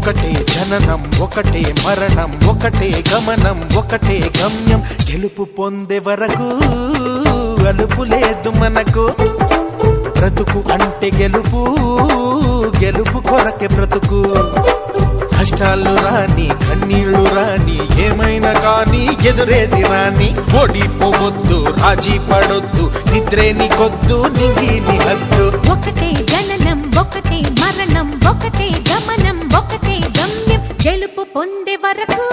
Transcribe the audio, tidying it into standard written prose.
ఒకటే జననం ఒకటే మరణం ఒకటే గమనం ఒకటే గమ్యం గెలుపు పొందే వరకు అలుపు లేదు మనకు బ్రతుకు అంటే గెలుపు గెలుపు కొరకే బ్రతుకు కష్టాలు రాని కన్నీళ్లు రాని ఏమైనా కానీ ఎదురేది రాని ఓడిపోవద్దు రాజీ పడొద్దు నిద్రే నీకొద్దు నింగి నీ హద్దు ఒకటే జననం ఒకటే మరణం ఒకటే గమనం ఒకటే గమ్యం గెలుపు పొందే వరకు